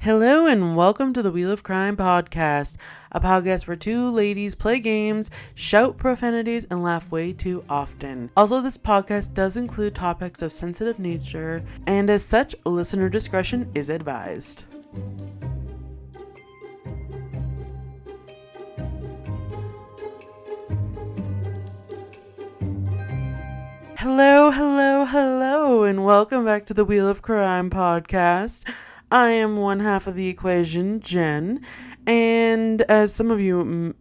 Hello and welcome to the Wheel of Crime podcast, a podcast where two ladies play games, shout profanities, and laugh way too often. Also, this podcast does include topics of sensitive nature, and as such, listener discretion is advised. Hello, and welcome back to the Wheel of Crime podcast. I am one half of the equation, Jen, and as some of you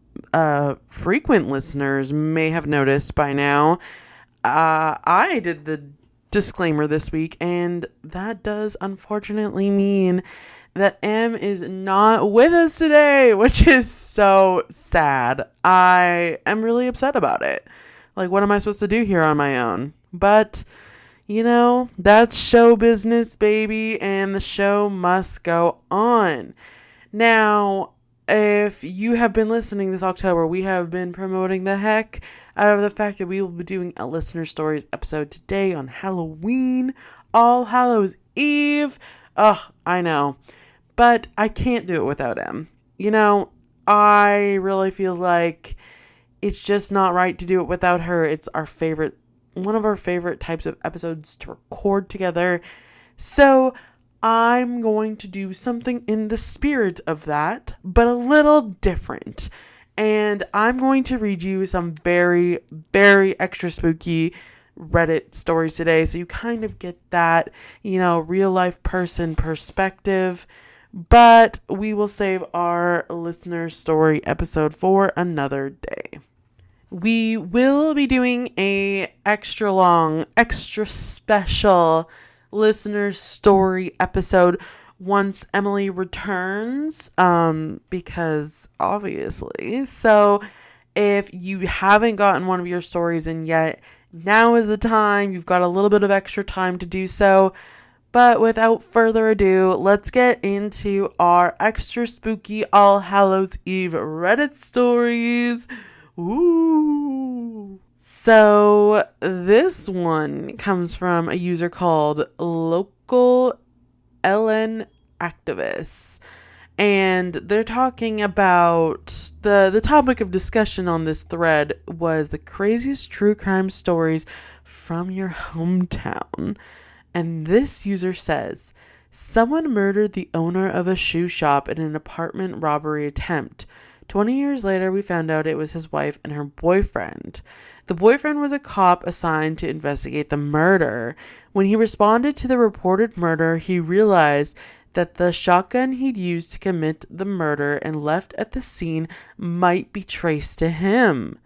frequent listeners may have noticed by now, I did the disclaimer this week, and that does unfortunately mean that Em is not with us today, which is so sad. I am really upset about it. Like, what am I supposed to do here on my own? But you know, that's show business, baby, and the show must go on. Now, if you have been listening this October, we have been promoting the heck out of the fact that we will be doing a Listener Stories episode today on Halloween, All Hallows Eve. Ugh, I know. But I can't do it without Em. You know, I really feel like it's just not right to do it without her. It's one of our favorite types of episodes to record together. So I'm going to do something in the spirit of that, but a little different. And I'm going to read you some very, very extra spooky Reddit stories today. So you kind of get that, real life person perspective. But we will save our listener story episode for another day. We will be doing a extra long, extra special listener story episode once Emily returns, because obviously. So if you haven't gotten one of your stories in yet, now is the time. You've got a little bit of extra time to do so. But without further ado, let's get into our extra spooky All Hallows Eve Reddit stories. Ooh. So this one comes from a user called Local LN Activists, and they're talking about the topic of discussion on this thread was the craziest true crime stories from your hometown. And this user says, someone murdered the owner of a shoe shop in an apartment robbery attempt. 20 years later, we found out it was his wife and her boyfriend. The boyfriend was a cop assigned to investigate the murder. When he responded to the reported murder, he realized that the shotgun he'd used to commit the murder and left at the scene might be traced to him.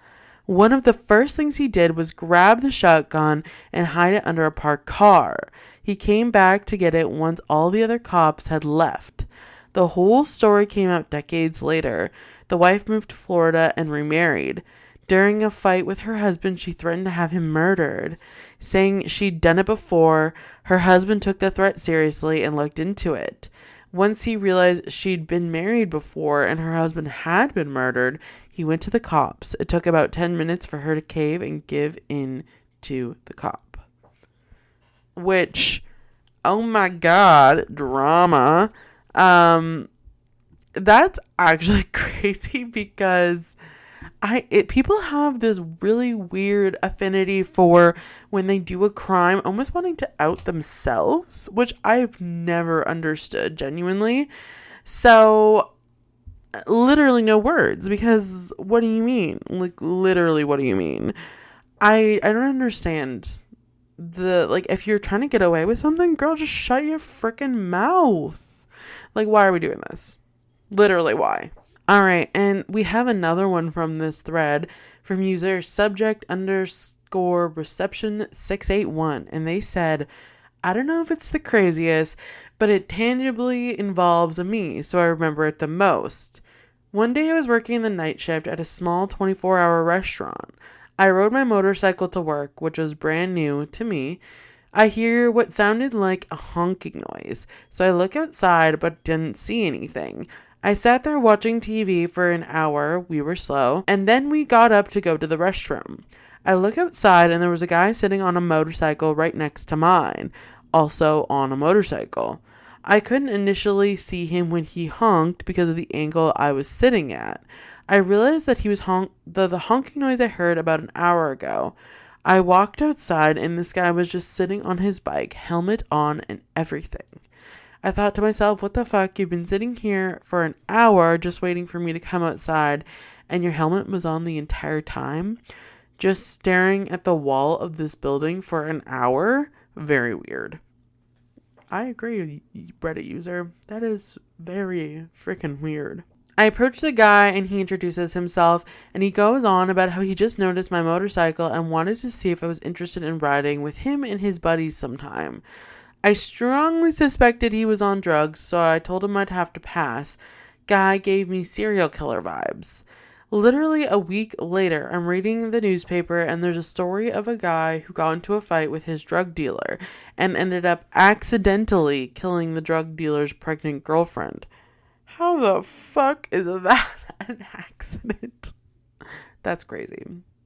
One of the first things he did was grab the shotgun and hide it under a parked car. He came back to get it once all the other cops had left. The whole story came out decades later. The wife moved to Florida and remarried. During a fight with her husband, she threatened to have him murdered. Saying she'd done it before, her husband took the threat seriously and looked into it. Once he realized she'd been married before and her husband had been murdered, he went to the cops. It took about 10 minutes for her to cave and give in to the cop. Which, oh my God, drama. That's actually crazy because people have this really weird affinity for when they do a crime, almost wanting to out themselves, which I've never understood genuinely. So literally no words, because what do you mean? Like, literally, what do you mean? I don't understand if you're trying to get away with something, girl, just shut your freaking mouth. Like, why are we doing this? Literally, why? All right, and we have another one from this thread from user subject_reception681, and they said, I don't know if it's the craziest, but it tangibly involves me, so I remember it the most. One day I was working the night shift at a small 24-hour restaurant. I rode my motorcycle to work, which was brand new to me. I hear what sounded like a honking noise, so I look outside but didn't see anything. I sat there watching TV for an hour, we were slow, and then we got up to go to the restroom. I look outside and there was a guy sitting on a motorcycle right next to mine, also on a motorcycle. I couldn't initially see him when he honked because of the angle I was sitting at. I realized that he was the honking noise I heard about an hour ago. I walked outside and this guy was just sitting on his bike, helmet on and everything. I thought to myself, what the fuck? You've been sitting here for an hour just waiting for me to come outside and your helmet was on the entire time? Just staring at the wall of this building for an hour? Very weird. I agree, Reddit user. That is very freaking weird. I approach the guy and he introduces himself and he goes on about how he just noticed my motorcycle and wanted to see if I was interested in riding with him and his buddies sometime. I strongly suspected he was on drugs, so I told him I'd have to pass. Guy gave me serial killer vibes. Literally a week later, I'm reading the newspaper and there's a story of a guy who got into a fight with his drug dealer and ended up accidentally killing the drug dealer's pregnant girlfriend. How the fuck is that an accident? That's crazy.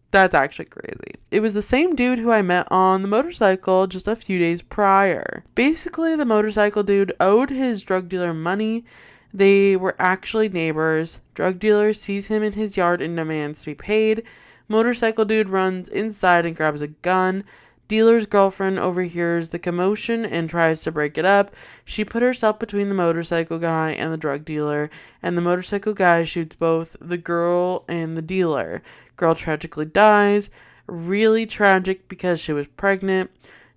That's actually crazy. It was the same dude who I met on the motorcycle just a few days prior. Basically, the motorcycle dude owed his drug dealer money. They were actually neighbors. Drug dealer sees him in his yard and demands to be paid. Motorcycle dude runs inside and grabs a gun. Dealer's girlfriend overhears the commotion and tries to break it up. She put herself between the motorcycle guy and the drug dealer, and the motorcycle guy shoots both the girl and the dealer. Girl tragically dies. Really tragic because she was pregnant.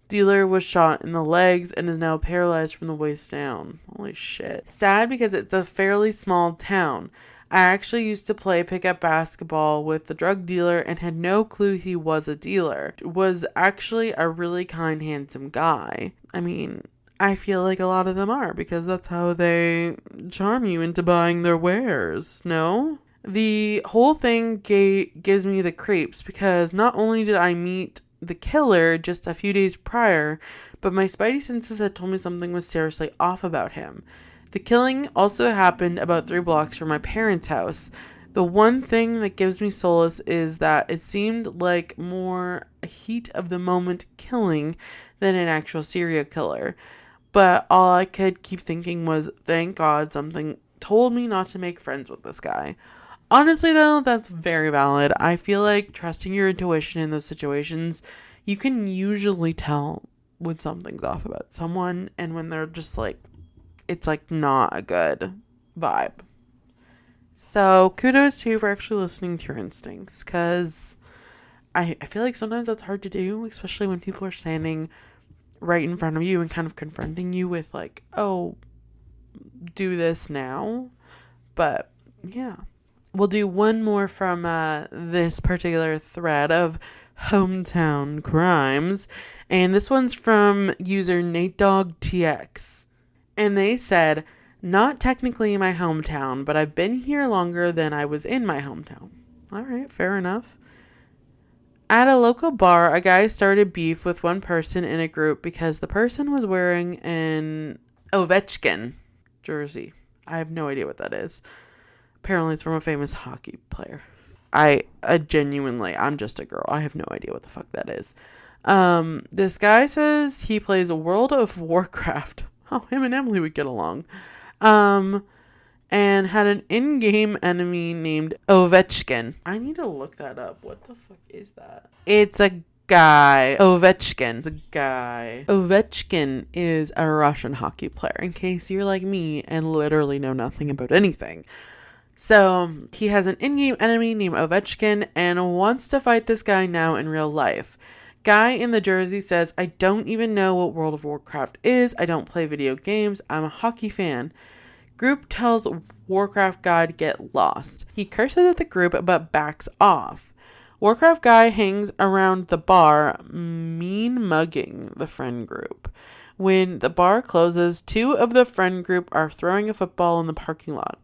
Dealer was shot in the legs and is now paralyzed from the waist down. Holy shit. Sad because it's a fairly small town. I actually used to play pickup basketball with the drug dealer and had no clue he was a dealer. Was actually a really kind, handsome guy. I mean, I feel like a lot of them are because that's how they charm you into buying their wares, no? The whole thing gives me the creeps because not only did I meet the killer just a few days prior, but my spidey senses had told me something was seriously off about him. The killing also happened about 3 blocks from my parents' house. The one thing that gives me solace is that it seemed like more a heat of the moment killing than an actual serial killer. But all I could keep thinking was, thank God something told me not to make friends with this guy. Honestly, though, that's very valid. I feel like trusting your intuition in those situations, you can usually tell when something's off about someone and when they're just like, it's like not a good vibe. So kudos to you for actually listening to your instincts, because I feel like sometimes that's hard to do, especially when people are standing right in front of you and kind of confronting you with like, oh, do this now. But yeah, we'll do one more from this particular thread of hometown crimes, and this one's from user NateDogTX. And they said, not technically my hometown, but I've been here longer than I was in my hometown. All right, fair enough. At a local bar, a guy started beef with one person in a group because the person was wearing an Ovechkin jersey. I have no idea what that is. Apparently it's from a famous hockey player. I genuinely, I'm just a girl. I have no idea what the fuck that is. This guy says he plays World of Warcraft. Oh, him and Emily would get along. And had an in-game enemy named Ovechkin. I need to look that up. What the fuck is that? It's a guy. Ovechkin. It's a guy. Ovechkin is a Russian hockey player, in case you're like me and literally know nothing about anything. So, he has an in-game enemy named Ovechkin and wants to fight this guy now in real life. Guy in the jersey says, I don't even know what World of Warcraft is. I don't play video games. I'm a hockey fan. Group tells Warcraft guy to get lost. He curses at the group but backs off. Warcraft guy hangs around the bar, mean mugging the friend group. When the bar closes, 2 of the friend group are throwing a football in the parking lot.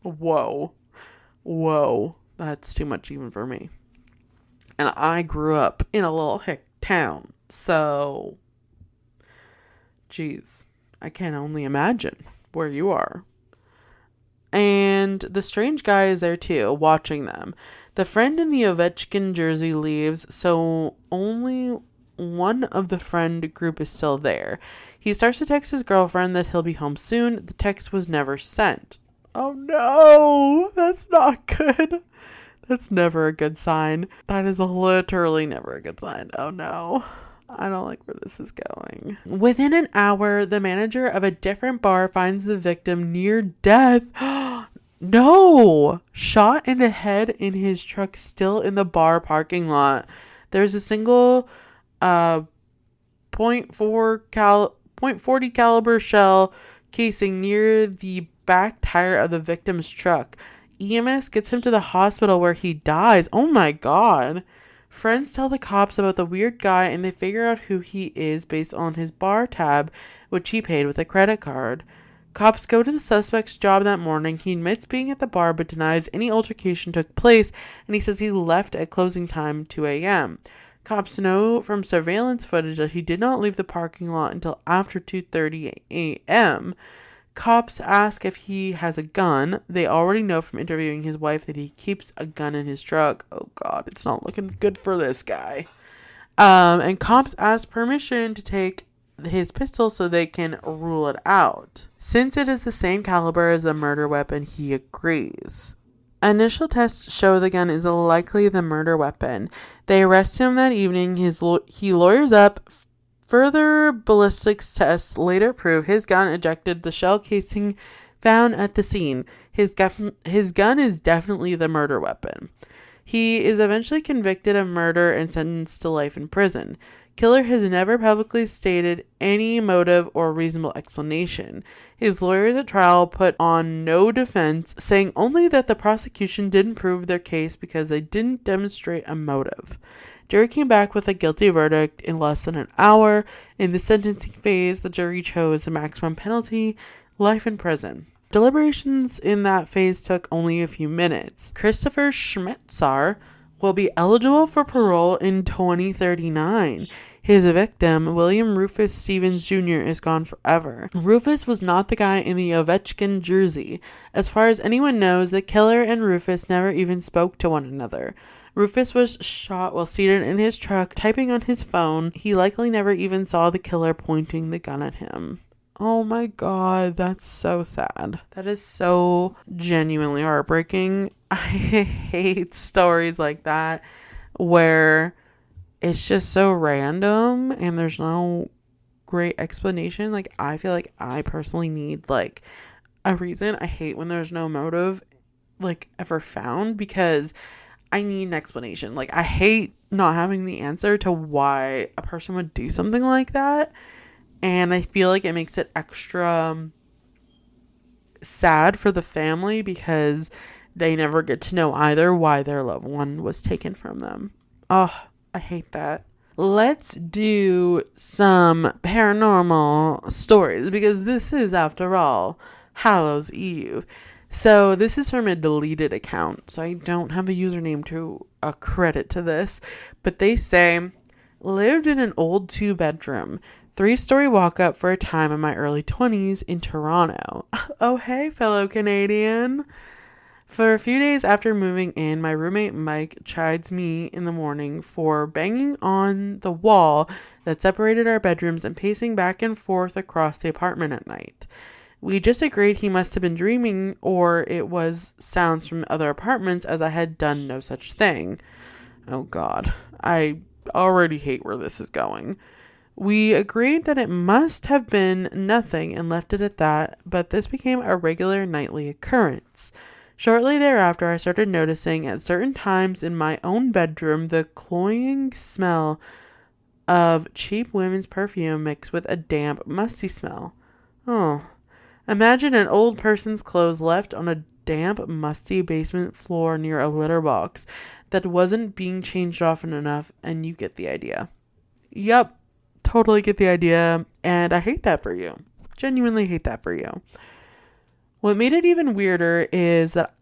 Whoa. That's too much even for me. And I grew up in a little hick town. So, geez, I can only imagine where you are. And the strange guy is there too, watching them. The friend in the Ovechkin jersey leaves, so only one of the friend group is still there. He starts to text his girlfriend that he'll be home soon. The text was never sent. Oh no, that's not good. That's never a good sign. That is literally never a good sign. Oh no. I don't like where this is going. Within an hour, the manager of a different bar finds the victim near death. No! Shot in the head in his truck, still in the bar parking lot. There's a single .40 caliber shell casing near the back tire of the victim's truck. EMS gets him to the hospital where he dies. Oh my god. Friends tell the cops about the weird guy and they figure out who he is based on his bar tab, which he paid with a credit card. Cops go to the suspect's job that morning. He admits being at the bar but denies any altercation took place, and he says he left at closing time 2 a.m. Cops know from surveillance footage that he did not leave the parking lot until after 2:30 a.m. Cops ask if he has a gun. They already know from interviewing his wife that he keeps a gun in his truck. Oh god, it's not looking good for this guy. And cops ask permission to take his pistol so they can rule it out. Since it is the same caliber as the murder weapon, he agrees. Initial tests show the gun is likely the murder weapon. They arrest him that evening. He lawyers up. Further ballistics tests later prove his gun ejected the shell casing found at the scene. His gun is definitely the murder weapon. He is eventually convicted of murder and sentenced to life in prison. Killer has never publicly stated any motive or reasonable explanation. His lawyers at trial put on no defense, saying only that the prosecution didn't prove their case because they didn't demonstrate a motive. Jury came back with a guilty verdict in less than an hour. In the sentencing phase, the jury chose the maximum penalty, life in prison. Deliberations in that phase took only a few minutes. Christopher Schmetzar will be eligible for parole in 2039. His victim, William Rufus Stevens Jr., is gone forever. Rufus was not the guy in the Ovechkin jersey. As far as anyone knows, the killer and Rufus never even spoke to one another. Rufus was shot while seated in his truck, typing on his phone. He likely never even saw the killer pointing the gun at him. Oh my god, that's so sad. That is so genuinely heartbreaking. I hate stories like that where it's just so random and there's no great explanation. Like, I feel like I personally need like a reason. I hate when there's no motive like ever found because I need an explanation. Like, I hate not having the answer to why a person would do something like that. And I feel like it makes it extra sad for the family because they never get to know either why their loved one was taken from them. Oh, I hate that. Let's do some paranormal stories because this is, after all, Hallows Eve. So this is from a deleted account, so I don't have a username to credit to this, but they say, lived in an old 2-bedroom, 3-story walk-up for a time in my early 20s in Toronto. Oh, hey, fellow Canadian. For a few days after moving in, my roommate Mike chides me in the morning for banging on the wall that separated our bedrooms and pacing back and forth across the apartment at night. We just agreed he must have been dreaming or it was sounds from other apartments as I had done no such thing. Oh god, I already hate where this is going. We agreed that it must have been nothing and left it at that, but this became a regular nightly occurrence. Shortly thereafter, I started noticing at certain times in my own bedroom the cloying smell of cheap women's perfume mixed with a damp, musty smell. Oh. Imagine an old person's clothes left on a damp, musty basement floor near a litter box that wasn't being changed often enough, and you get the idea. Yep, totally get the idea, and I hate that for you. Genuinely hate that for you. What made it even weirder is that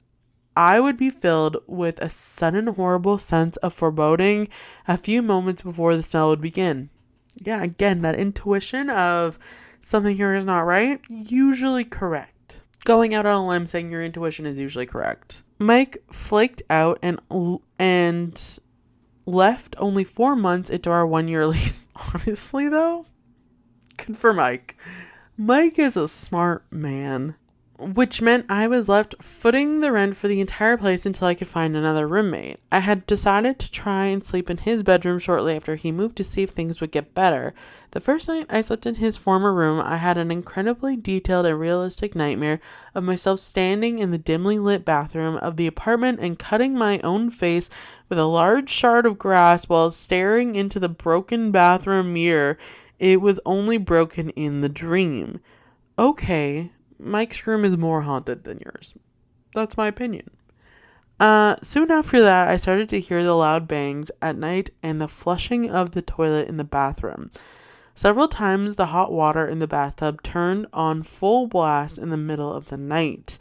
I would be filled with a sudden horrible sense of foreboding a few moments before the smell would begin. Yeah, again, that intuition of something here is not right, usually correct. Going out on a limb saying your intuition is usually correct. Mike flaked out and left only 4 months into our 1-year lease. Honestly, though, good for Mike. Mike is a smart man. Which meant I was left footing the rent for the entire place until I could find another roommate. I had decided to try and sleep in his bedroom shortly after he moved to see if things would get better. The first night I slept in his former room, I had an incredibly detailed and realistic nightmare of myself standing in the dimly lit bathroom of the apartment and cutting my own face with a large shard of grass while staring into the broken bathroom mirror. It was only broken in the dream. Okay, Mike's room is more haunted than yours. That's my opinion. Soon after that, I started to hear the loud bangs at night and the flushing of the toilet in the bathroom. Several times, the hot water in the bathtub turned on full blast in the middle of the night.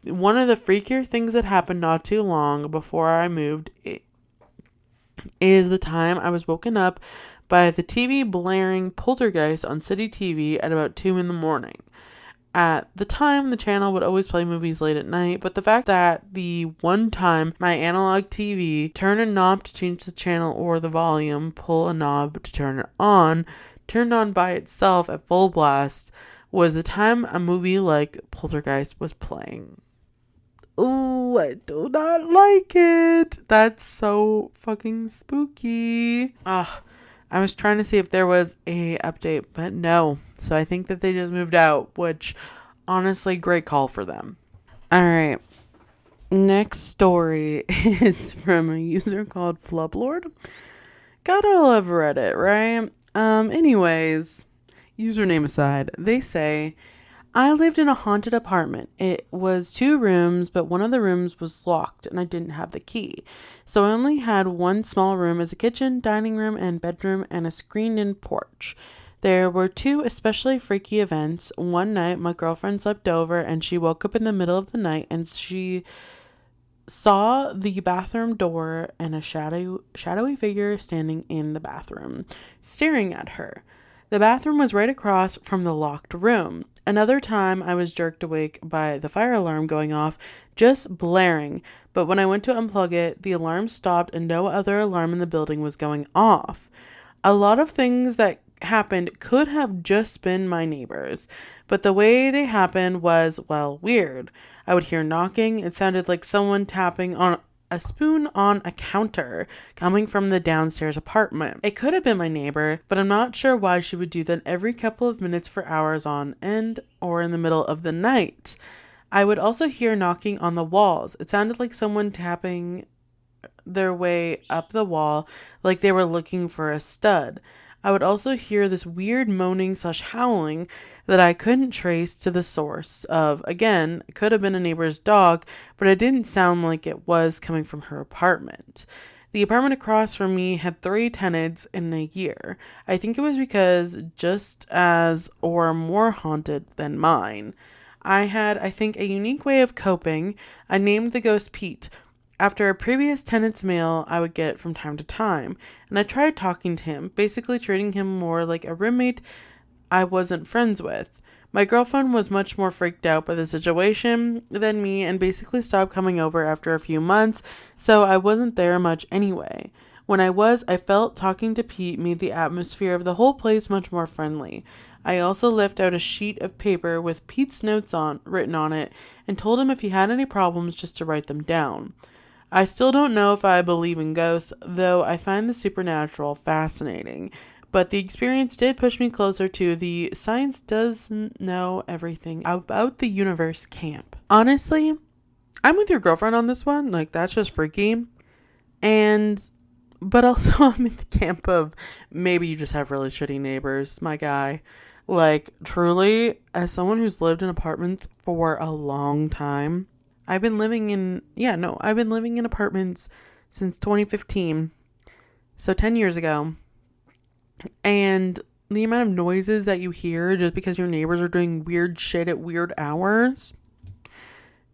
One of the freakier things that happened not too long before I moved is the time I was woken up by the TV blaring Poltergeist on City TV at about 2 in the morning. At the time, the channel would always play movies late at night, but the fact that the one time my analog TV, turn a knob to change the channel or the volume, pull a knob to turn it on, turned on by itself at full blast, was the time a movie like Poltergeist was playing. Ooh, I do not like it. That's so fucking spooky. I was trying to see if there was a update, but no. So I think that they just moved out, which honestly, great call for them. All right. Next story is from a user called Flublord. Gotta love Reddit, right? Anyways, username aside, they say, I lived in a haunted apartment. It was 2 rooms, but one of the rooms was locked and I didn't have the key. So I only had one small room as a kitchen, dining room, and bedroom, and a screened-in porch. There were 2 especially freaky events. One night, my girlfriend slept over and she woke up in the middle of the night and she saw the bathroom door and a shadowy figure standing in the bathroom, staring at her. The bathroom was right across from the locked room. Another time, I was jerked awake by the fire alarm going off, just blaring. But when I went to unplug it, the alarm stopped and no other alarm in the building was going off. A lot of things that happened could have just been my neighbors, but the way they happened was, well, weird. I would hear knocking. It sounded like someone tapping on a spoon on a counter coming from the downstairs apartment. It could have been my neighbor, but I'm not sure why she would do that every couple of minutes for hours on end or in the middle of the night. I would also hear knocking on the walls. It sounded like someone tapping their way up the wall like they were looking for a stud. I would also hear this weird moaning/howling that I couldn't trace to the source of. Again, it could have been a neighbor's dog, but it didn't sound like it was coming from her apartment. The apartment across from me had 3 tenants in a year. I think it was because just as or more haunted than mine. I had, I think, a unique way of coping. I named the ghost Pete, after a previous tenant's mail I would get from time to time, and I tried talking to him, basically treating him more like a roommate I wasn't friends with. My girlfriend was much more freaked out by the situation than me and basically stopped coming over after a few months, so I wasn't there much anyway. When I was, I felt talking to Pete made the atmosphere of the whole place much more friendly. I also left out a sheet of paper with Pete's notes written on it and told him if he had any problems just to write them down. I still don't know if I believe in ghosts, though I find the supernatural fascinating. But the experience did push me closer to the science doesn't know everything about the universe camp. Honestly, I'm with your girlfriend on this one. Like, that's just freaky. But also I'm in the camp of maybe you just have really shitty neighbors, my guy. Like, truly, as someone who's lived in apartments for a long time, I've been living in apartments since 2015. So 10 years ago. And the amount of noises that you hear just because your neighbors are doing weird shit at weird hours,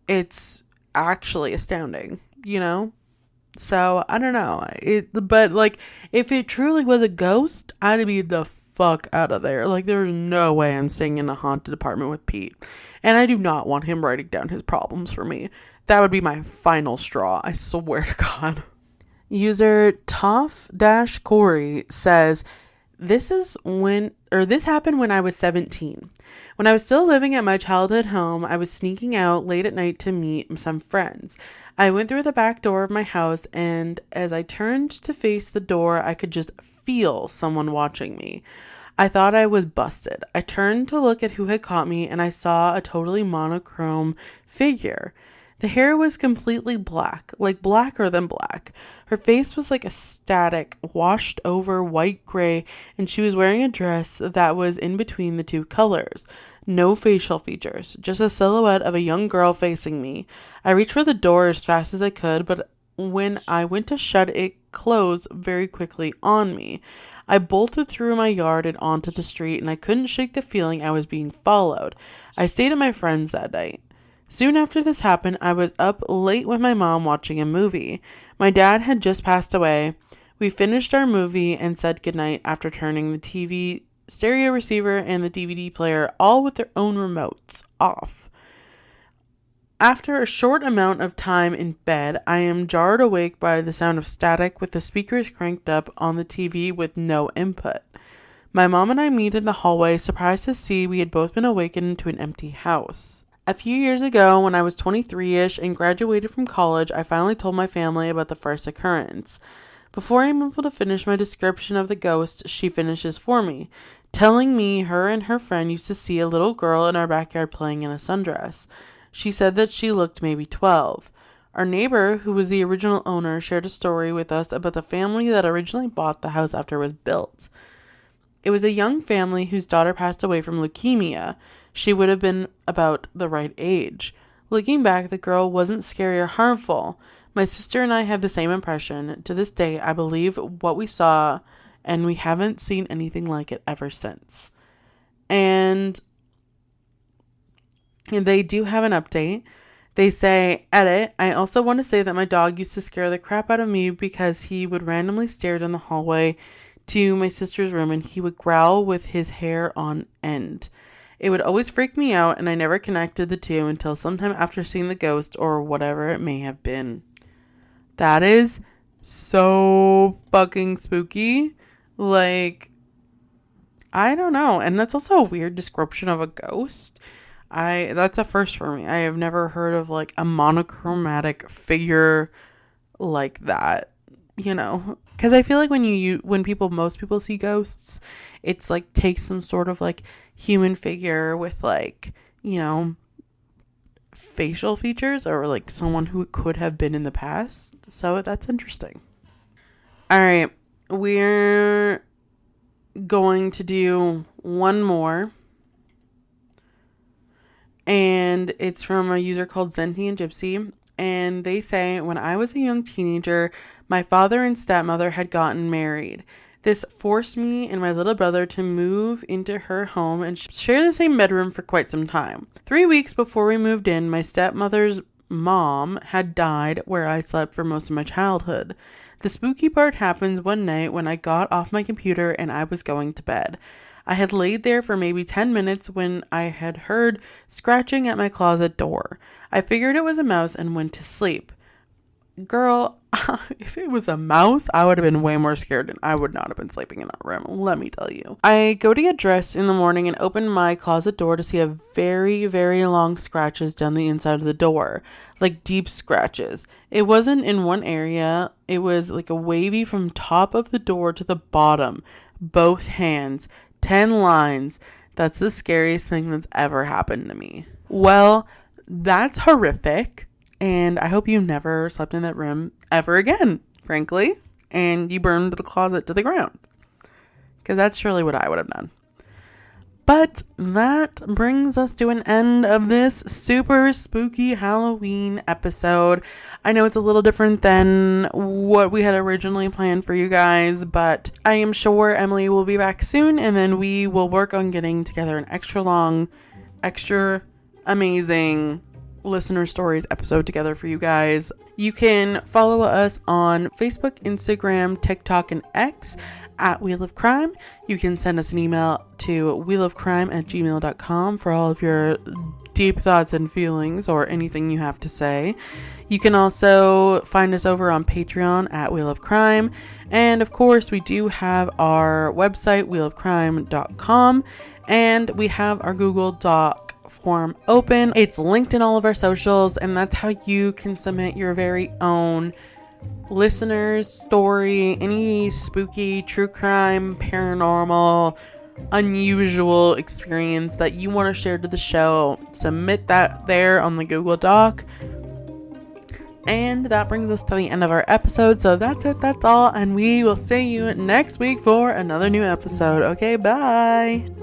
it's actually astounding, you know? So, I don't know. But like, if it truly was a ghost, I'd be the fuck out of there. Like, there's no way I'm staying in a haunted apartment with Pete. And I do not want him writing down his problems for me. That would be my final straw, I swear to God. User Toff-Corey says, this happened when I was 17. When I was still living at my childhood home, I was sneaking out late at night to meet some friends. I went through the back door of my house, and as I turned to face the door, I could just feel someone watching me. I thought I was busted. I turned to look at who had caught me, and I saw a totally monochrome figure. The hair was completely black, like blacker than black. Her face was like a static, washed over white gray, and she was wearing a dress that was in between the two colors. No facial features, just a silhouette of a young girl facing me. I reached for the door as fast as I could, but when I went to shut it, closed very quickly on me. I bolted through my yard and onto the street, and I couldn't shake the feeling I was being followed. I stayed at my friend's that night. Soon after this happened, I was up late with my mom watching a movie. My dad had just passed away. We finished our movie and said goodnight after turning the TV stereo receiver and the DVD player, all with their own remotes, off. After a short amount of time in bed, I am jarred awake by the sound of static with the speakers cranked up on the TV with no input. My mom and I meet in the hallway, surprised to see we had both been awakened to an empty house. A few years ago, when I was 23-ish and graduated from college, I finally told my family about the first occurrence. Before I'm able to finish my description of the ghost, she finishes for me, telling me her and her friend used to see a little girl in our backyard playing in a sundress. She said that she looked maybe 12. Our neighbor, who was the original owner, shared a story with us about the family that originally bought the house after it was built. It was a young family whose daughter passed away from leukemia. She would have been about the right age. Looking back, the girl wasn't scary or harmful. My sister and I had the same impression. To this day, I believe what we saw, and we haven't seen anything like it ever since. And they do have an update. They say, edit, I also want to say that my dog used to scare the crap out of me because he would randomly stare down the hallway to my sister's room and he would growl with his hair on end. It would always freak me out, and I never connected the two until sometime after seeing the ghost or whatever it may have been. That is so fucking spooky. Like, I don't know. And that's also a weird description of a ghost. That's a first for me. I have never heard of like a monochromatic figure like that, you know, because I feel like most people see ghosts, it's like takes some sort of like human figure with like, you know, facial features or like someone who could have been in the past. So that's interesting. All right, we're going to do one more, and it's from a user called Sentient Gypsy. And they say, when I was a young teenager, my father and stepmother had gotten married. This forced me and my little brother to move into her home and share the same bedroom for quite some time. 3 weeks before we moved in, my stepmother's mom had died where I slept for most of my childhood. The spooky part happens one night when I got off my computer and I was going to bed. I had laid there for maybe 10 minutes when I had heard scratching at my closet door. I figured it was a mouse and went to sleep. Girl, if it was a mouse, I would have been way more scared and I would not have been sleeping in that room, let me tell you. I go to get dressed in the morning and open my closet door to see a very, very long scratches down the inside of the door. Like deep scratches. It wasn't in one area. It was like a wavy from top of the door to the bottom. Both hands. 10 lines. That's the scariest thing that's ever happened to me. Well, that's horrific. And I hope you never slept in that room ever again, frankly. And you burned the closet to the ground. Because that's surely what I would have done. But that brings us to an end of this super spooky Halloween episode. I know it's a little different than what we had originally planned for you guys, but I am sure Emily will be back soon, and then we will work on getting together an extra long, extra amazing listener stories episode together for you guys. You can follow us on Facebook, Instagram, TikTok, and X at Wheel of Crime. You can send us an email to wheelofcrime@gmail.com for all of your deep thoughts and feelings or anything you have to say. You can also find us over on Patreon at Wheel of Crime. And of course, we do have our website, wheelofcrime.com, and we have our Google Doc form open. It's linked in all of our socials, and that's how you can submit your very own listener's story, any spooky, true crime, paranormal, unusual experience that you want to share to the show. Submit that there on the Google Doc. And that brings us to the end of our episode. So that's it. That's all. And we will see you next week for another new episode. Okay, bye.